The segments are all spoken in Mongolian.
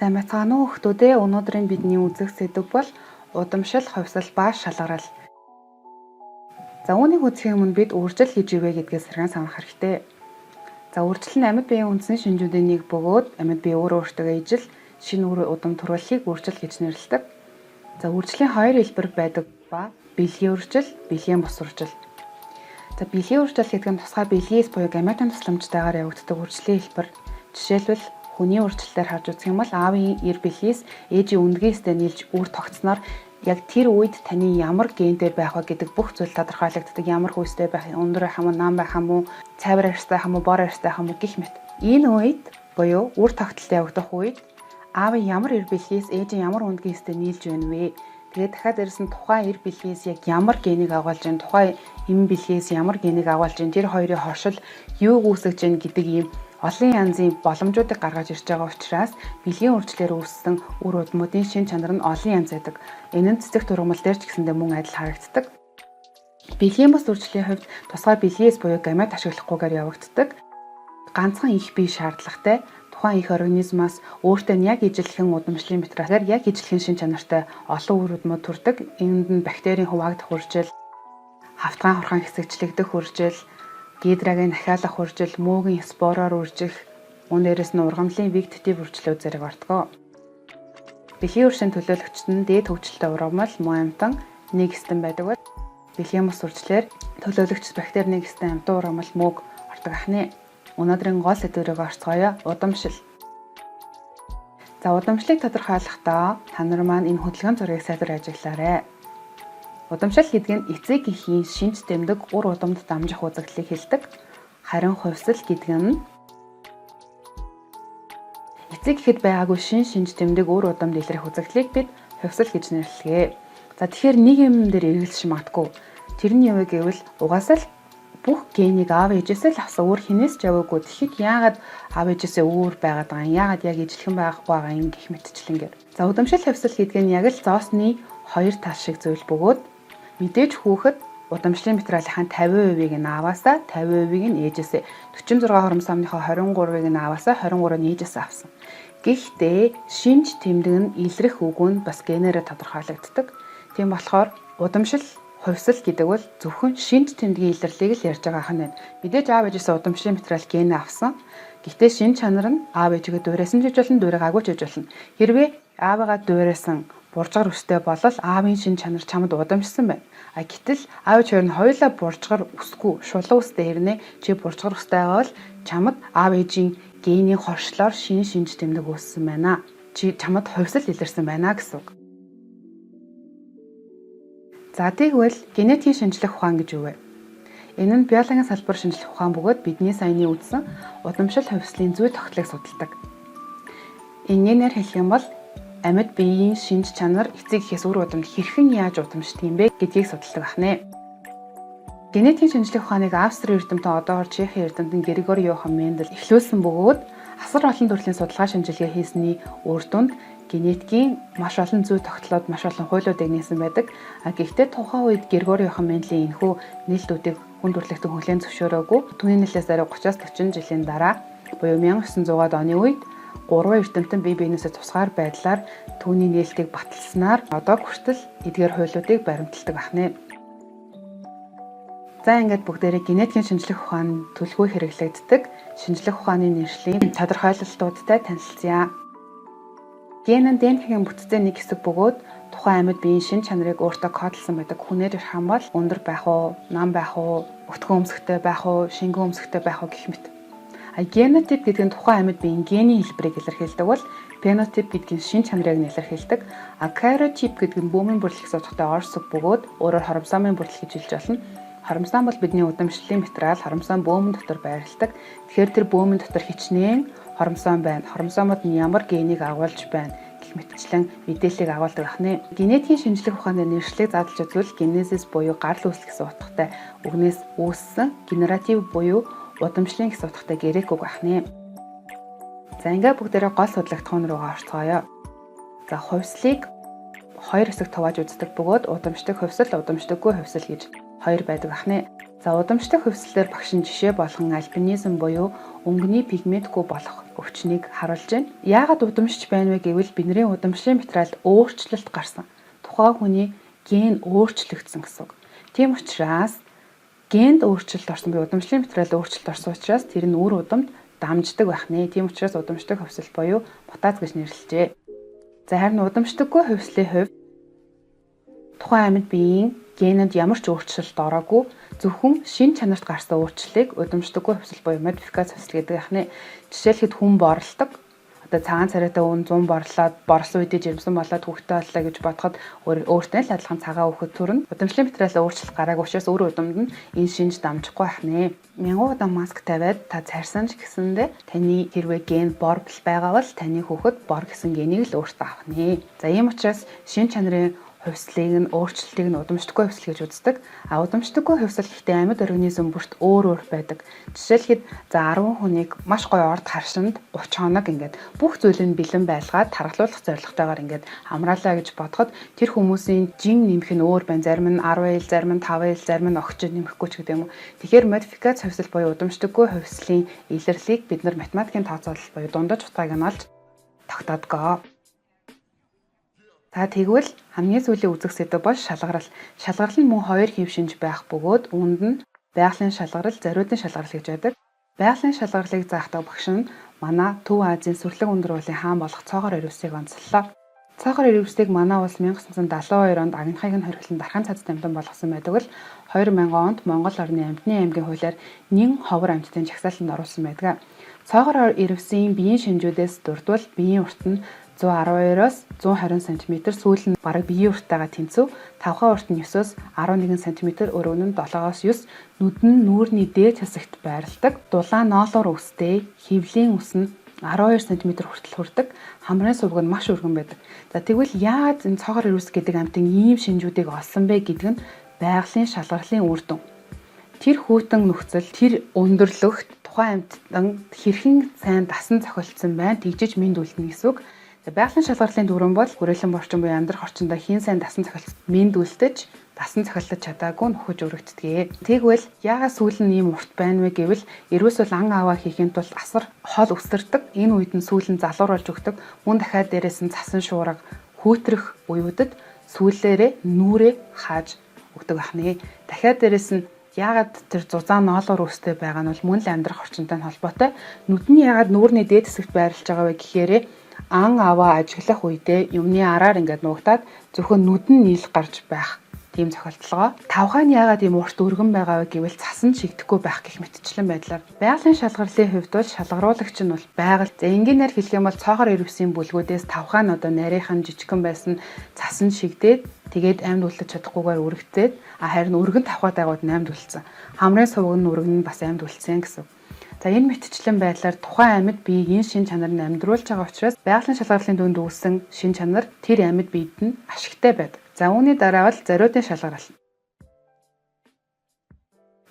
Сайн байцгаана уу хүмүүдээ. Өнөөдрийн бидний үзэх сэдэв бол удамшил, хувьсал ба шалгарал. За үүнийг үзэхийн өмнө бид үржил гэж юу вэ гэдгээс сэргэн санах хэрэгтэй. За үржил нь амьд биеийн үндсэн шинжүүдийн нэг бөгөөд амьд бие өөртөө ижил шинэ үр удам төрүүлэхийг үржил гэж нэрлэдэг. За үржлийн хоёр хэлбэр байдаг ба бэлгийн үржил, бэлгийн бус үржил. За бэлгийн үржил гэдэг нь тусгай бэлгээс буюу гаметын тусламжтайгаар явагддаг үржлийн хэлбэр. Жишээлбэл хүний үржилтээр харж үзэх юм бол аавын эр бэлгээс ээжийн үндгээстэй нийлж үр тогтсноор яг тэр үед таны ямар гентэй байх вэ гэдэг бүх зүйл тодорхойлогддог. Ямар хүйстэй байх, өндөр байх юм уу, нам байх юм уу, цайвар арьстай байх юм уу, бор арьстай байх юм уу гэх мэт. Энэ үед буюу үр тогтолтой явагдах үед аавын ямар эр бэлгээс ээжийн ямар үндгээстэй нийлж байна вэ? Тэгээд дахиад дээрс нь тухайн эр бэлгээс яг ямар генийг агуулж байна, тухайн эм бэлгээс ямар генийг агуулж байна, тэр хоёрын хоршил юуг үүсгэж байна гэдэг ийм олон янзын боломжуудыг гаргаж ирж байгаа учраас бэлгийн үржлээр үүссэн үр удмуудын шин чанар нь олон янз байдаг. Энэ нь цэцэг тургамал дээр ч гэсэндээ мөн адил харагддаг. Бэлгийн бус үржлийн хувьд тусгай бэлгээс буюу гамет ашиглахгүйгээр явагддаг. Ганцхан их бие шаардлагатай тухайн их организмаас өөртөө нь яг ижилхэн удамшлын материалаар яг ижилхэн шин чанартай олон үр удмууд төрдөг. Үүнд нь бактерийн хуваагдах үржил, хавтгайн хорхон хэсэгчлэгдэх үржил, гидрагийн нахиалах үржил, мөөгийн спороор үржих, мөн дээрэс нь ургамлын вегетатив үржлүүд зэрэг ордог. Бэлгийн үржлийн төлөөлөгчд нь дээд хөгжилтэй ургамал, мөн амтан, нэгстэн байдаг бол бэлгийн бус үржлээр төлөөлөгч бактери нэгстэн амтан ургамал, мөөг ордог ахны. Өнөөдрийн гол сэдвэрийг орцгоё. Удамшил. За удамшлыг тодорхойлохдоо та нар маань энэ хөдөлгөөн зургийг сайдаар ажиглаарай. Удамшил гэдэг нь эцэг эхийн шинж тэмдэг ур удамд дамжих үзэгдлийг хэлдэг. Харин хувьсал гэдэг нь эцэг эхэд байгаагүй шинж тэмдэг ур удамд илрэх үзэгдлийг бид хувьсал гэж нэрлэгээ. За тэгэхээр нэг юм дээр эргэлзэж магадгүй. Тэр нь юу вэ гэвэл угаасаа л бүх генийг аав ээжээсээ л авсан, өөр хинээс ч яваагүй. Тэгэхэд яагаад аав ээжээсээ өөр байгаад байгаа юм? Яагаад яг ижилхэн байхгүй байгаа юм гэх мэтчлэнгээр. За удамшил хувьсал гэдэг нь яг л зоосны хоёр тал шиг зүйл бөгөөд мэдээж хүүхэд удамшлын материалын 50%-ийг нь ааваасаа, 50%-ийг нь ээжээсээ, 46 хоромсоомныхоо 23%-ийг нь ааваасаа, 23%-ыг нь ээжээсээ авсан. Гэхдээ шинж тэмдэг нь илрэх үгүй нь бас генээрээ тодорхойлогддог. Тийм болохоор удамшил хувьсал гэдэг бол зөвхөн шинж тэмдгийн илэрлийг л ярьж байгаа юм байна. Мэдээж аав ээжээсээ удамшлын материал генэ авсан. Гэхдээ шинж чанар нь аав ээжигээ дуурайсан ч гэж болно, дуурайгаагүй ч гэж болно. Хэрвээ аавыгаа дуурайсан буржгар өстэй болол аавын шин чанар чамд удамшсан байна. А гэтэл аав хоёр нь хоёулаа буржгар өсгүй, шулуун өстэй хэрнээ чи буржгар өстэй байгаа бол чамд аав ээжийн генийн хоршлоор шинж тэмдэг үүссэн байна. Чи чамд хувьсал илэрсэн байна гэсэн үг. За тэгвэл генетикийн шинжлэх ухаан гэж юу вэ? Энэ нь биологийн салбар шинжлэх ухаан бөгөөд бидний саяны үзсэн удамшил хувьслын зүй тогтолыг судалдаг. Энэгээр хэлэх юм бол амьд биеийн шинж чанар эцэг эхээс үр удамд хэрхэн яаж удамшдаг юм бэ гэдгийг судалдаг ахнэ. Генетикийн шинжлэх ухааныг Австрийн эрдэмтэн одоогоор Чехийн эрдэмтэн Григори Йохан Мендел эхлүүлсэн бөгөөд асар олон төрлийн судалгаа шинжилгээ хийсний үр дүнд генетикийн маш олон зүй тогтлоод маш олон хуулиудыг нээсэн байдаг. Гэхдээ тухайн үед Григори Йохан Менделийн энэхүү нийлдүүдийг хүн төрөлхтөн хүлээн зөвшөөрөөгүй. Түүний нийлээс арай 30-40 жилийн дараа буюу 1900-аад оны үед 3 эрдэмтэн бие биенээсээ тусгаар байдлаар түүний нээлтийг баталснаар одоо хүртэл эдгээр хуулиудыг баримталдаг ахнэ. За ингээд бүгдээрээ генетикийн шинжлэх ухааны төлөвлөгөө хэрэглэгддэг шинжлэх ухааны нэршлийн тодорхойлолтуудтай танилцъя. Ген нь ДНХ-ийн бүтцийн нэг хэсэг бөгөөд тухайн амьд биеийн шин чанарыг өөртөө кодолсон байдаг. Хүнээр ирэх юм бол өндөр байх уу, нам байх уу, өтгөн өмсгтэй байх уу, шингэн өмсгтэй байх уу гэх мэт. Генотип гэдэг нь тухайн амьд биеийн генийн хэлбэрийг илэрхийлдэг бол фенотип гэдэг нь шин чанарыг илэрхийлдэг. Кариотип гэдэг нь бөөмийн бүрэлдэхүүн судахтай орс үг бөгөөд өөрөөр хоромсоомын бүрэлдэхүүн гэж хэлж болно. Хоромсоом бол бидний удамшлын материал, хоромсоом бөөмөн дотор байрладаг. Тэгэхээр тэр бөөмөн дотор хичнээн хоромсоом байна. Хоромсоомод нь ямар генийг агуулж байна гэх мэтчлэн мэдээллийг агуулдаг ахнэ. Генетикийн шинжлэх ухааны нэршлиг задлж үзвэл генезис буюу гарал үүсэл гэсэн утгатай үгнээс үүссэн, генератив буюу удамшлын гэсэн утгатай грек үг ахнэ. За ингээд бүгдээрээ гол судлагдах руугаа орцгоё. За хувьслыг хоёр хэсэг тувааж үздэг бөгөөд удамшдаг хувьсал, удамшдаггүй хувьсал гэж хоёр байдаг ахнэ. За удамшдаг хувьслэлээр багш нь жишээ болгон альбинизм буюу өнгөний пигментгүй болох өвчнийг харуулж байна. Яагаад удамшиж байна вэ гэвэл бидний удамшлын материалд өөрчлөлт гарсан. Тухайн хүний ген өөрчлөгдсөн гэсэн үг. Тийм учраас генд өөрчлөлт орсон буюу удамшлын материалд өөрчлөлт орсон учраас тэр нь үр удамд дамждаг байх нэ. Тийм учраас удамшдаг хувьсэл буюу мутац гэж нэрлэжээ. За харин удамшдаггүй хувьслын хувьд тухайн амьд биеийн генэд ямар ч өөрчлөлт ороогүй зөвхөн шин чанарт гарсан өөрчлөлийг удамшдаггүй хувьсэл буюу модификац хувьсэл гэдэг яхнэ. Жишээлхэд хүн борлдог. Одоо цагаан царайтай өвн 100 борлоод борсон үедээ жирэмсэн болоод хүүхдээ боллоо гэж бодоход өөртөө л адилхан цагаан хүүхэд төрнө. Удамшлын материалаа өөрчлөлт гараагүй учраас өөр удамд нь энэ шинж дамжихгүй байна. Мянган удаа маск тавиад та царсан ч гэсэндээ таны хэрвээ ген бор байгаа бол таны хүүхэд бор гэсэн генийг л өөртөө авах нэ. За ийм учраас шин чанарын хувьслыг нь өөрчлөлтийг нь удамшдаггүй хувьсэл гэж үздэг. А удамшдаггүй хувьсэл гэхдээ амьд организм бүрт өөр байдаг. Жишээлхэд за 10 хүнийг маш гоё орд харшинд 30 хоног ингээд бүх зүйл нь бэлэн байлгаад тархалуулах зорилготойгоор ингээд амраалаа гэж бодоход тэр хүмүүсийн жин нэмэх нь өөр байна. Зарим нь 10 ил, зарим нь 5 ил, зарим нь огч нэмэхгүй ч гэдэг юм уу. Тэгэхээр модификац хувьсэл буюу удамшдаггүй хувьслийн илэрлийг бид нар математикийн тооцоолол буюу дундаж утгааг нь олж тогтоодгоо. За тэгвэл хамгийн сүүлийн үзэх сэдэв бол шалгарал. Шалгарал нь мөн хоёр хэв шинж байх бөгөөд үүнд нь байгалийн шалгарал, зориудын шалгарал гэж байдаг. Байгалийн шалгарлыг заахдаг багш нь манай Төв Азийн сүрлэг өндөр уулын хаан болох Цоогоор Ирвсийг онцллоо. Цоогоор Ирвсийг манай улс 1972 онд агнахыг нь хоригдлон дархан цадд амьтан болгосон байдаг л 2000 онд Монгол орны амьтны аймгийн хуулиар нэн ховор амьтдын жагсаалтанд оруулсан байдаг. Цоогоор Ирвсийн биеийн шинжүүдээс дурдвал биеийн урт нь 112-оос 120 см, сүүл нь бараг биеийн урттайгаа тэнцв. Тавхаа урт нь 9-оос 11 см, өрөв нь 7-оос 9, нүд нь нүүрний дээд хэсэгт байрладаг. Дулаан ноолоор үстэй, хөвлийн ус нь 12 см хүртэл хүрдэг. Хамрын сувг нь маш өргөн байдаг. За тэгвэл яаж энэ цоогоор ирвс гэдэг амьтан ийм шинжүүдийг олсон бэ гэдэг нь байгалийн шалгарлын үр дүн. Тэр хүйтэн нөхцөл, тэр өндөрлөгт тухайн амьтан хэрхэн сайн дасан зохиолдсон байна, тэгжиж мэд үлдэнэ гэсэн үг. Байгалийн шалгарлын дүрэн бол хүрээлэн борчин буюу амьдрах орчиндөө хийн сайн дасан зохиолдсон мэд үлдэж, дасан зохиолдож чадаагүй нөхөж өргөддөг. Тэгвэл яагаад сүүл нь ийм урт байна вэ гэвэл эрвэс бол ан аваа хийхийн тулд асар хол өсөрдөг. Энэ үед нь сүүл нь залууруулж өгдөг. Мөн дахиад дээрээс нь цасан шуурга хүүтрэх үеүүдэд сүүлээрээ нүрээ хааж өгдөг ахны. Дахиад дээрээс нь яагаад тэр зузаан ноолоор үстэй байгаа нь бол мөн л амьдрах орчинтой холбоотой. Нүд нь яагаад нүүрний дээд хэсэгт байрлаж байгаа вэ гэхээр ан аваа ажиглах үедээ юмны араар ингээд нуугдаад зөвхөн нүд нь нийлэх гарч байх тийм зохиолдлогоо. Тавхаа нь яагаад ийм урт өргөн байгаа вэ гэвэл цасан шигдэхгүй байх гэх мэтчлэн байдлаар. Байгалийн шалгарлын хувьд бол шалгаруулагч нь бол байгаль. За энгийнээр хэлэх юм бол цоогоор ирвсийн бүлгүүдээс тавхаа нь одоо нарийнхан жижигхэн байсан цасан шигдээд тэгээд амьд үлдэж чадахгүйгээр үргэлжлээд харин өргөн тавхаа дагууд нь амьд үлдсэн. Хамрын сувг нь өргөн нь бас амьд үлдсэн гэсэн. За энэ мэтчлэн байдлаар тухайн амьд биеийг энэ шин чанар нь амьдруулж байгаа учраас байгалийн шалгарлын дүнд үүссэн шин чанар тэр амьд биед нь ашигтай байдаг. За үүний дараа бол зориудын шалгарал.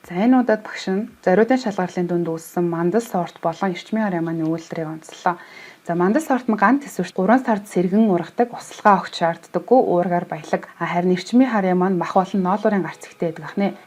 За энэ удаад багш нь зориудын шалгарлын дүнд үүссэн мандал сорт болон эрчмийн харьяаманы үйлдвэрийг онцлоо. За мандал сорт нь ганц төсвөрт 3 сард сэргэн ургадаг, услага огт шаарддаггүй, уургаар баялаг. Харин эрчмийн харьяам нь мах болон ноолуурын гарц ихтэй байдаг ахнэ.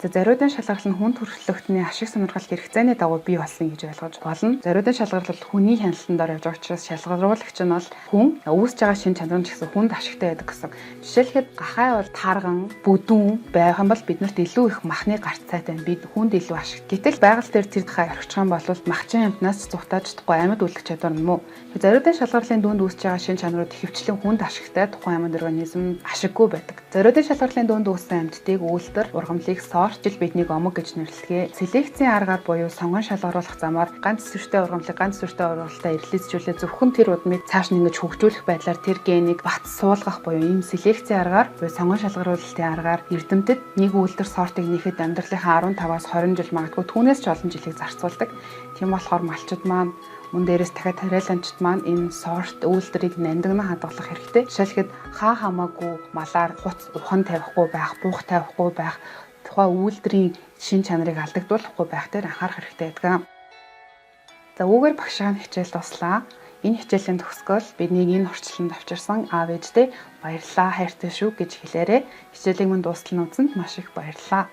За зориудын шалгарал нь хүнд төрөлхтний ашиг сонирхол хэрэгцээний дагуу бий болсон гэж ойлгож болно. Зориудын шалгарал бол хүний хяналтанд явж байгаа учраас шалгаруулагч нь бол хүн үүсэж байгаа шин чанар нь ч гэсэн хүнд ашигтай байдаг гэсэн. Жишээлхэд гахай бол тарган, бүдүүн байх юм бол биднэрт илүү их махны гарц цайтай бид хүнд илүү ашиг. Гэтэл байгаль дээр тэр гахай орчих юм бол махчин амтнаас зүхтааж чадахгүй амьд үлдэх чадвар нь муу. Зориудын шалгарлын дүнд үүсэж байгаа шин чанарууд ихэвчлэн хүнд ашигтай тухайн амьд организм ашиггүй байдаг. Зориудын шалгарлын дүнд үүссэн амьтдыг үйлдвэр, ургамлыг орчил биднийг омог гэж нэрлэдэг. Селекцийн аргаар буюу сонгон шалгаруулах замаар ганц сүртэй ургамлыг ганц сүртэй ургамлтай эргэлзүүлээ зөвхөн тэр удмыг цааш нь ингэж хөгжүүлэх байдлаар тэр генийг бат суулгах буюу ийм селекцийн аргаар буюу сонгон шалгаруулалтын аргаар эрдэмтэд нэг үйлдвэр сортыг нэхэд амьдралынхаа 15-аас 20 жил магадгүй түүнээс ч олон жилийг зарцуулдаг. Тийм болохоор малчууд маань мөн дээрээс дахиад тариаланчд маань энэ сорт үйлдвэрийг нандинна хадгалах хэрэгтэй. Жишээлхэд хаа хамаагүй малаар хуц ухан тавихгүй байх, бух тавихгүй байх, тухайн үйлдвэрийн шин чанарыг алдагдуулахгүй байх дээр анхаарах хэрэгтэй байдаг. За үүгээр багшийн хичээл дуслаа. Энэ хичээлийн төгсгөл биднийг энэ орчлонд авчирсан аав ээжтэй баярлалаа, хайртай шүү гэж хэлээрэй. Хичээлийг мань дуустал нь үзсэнд маш их баярлалаа.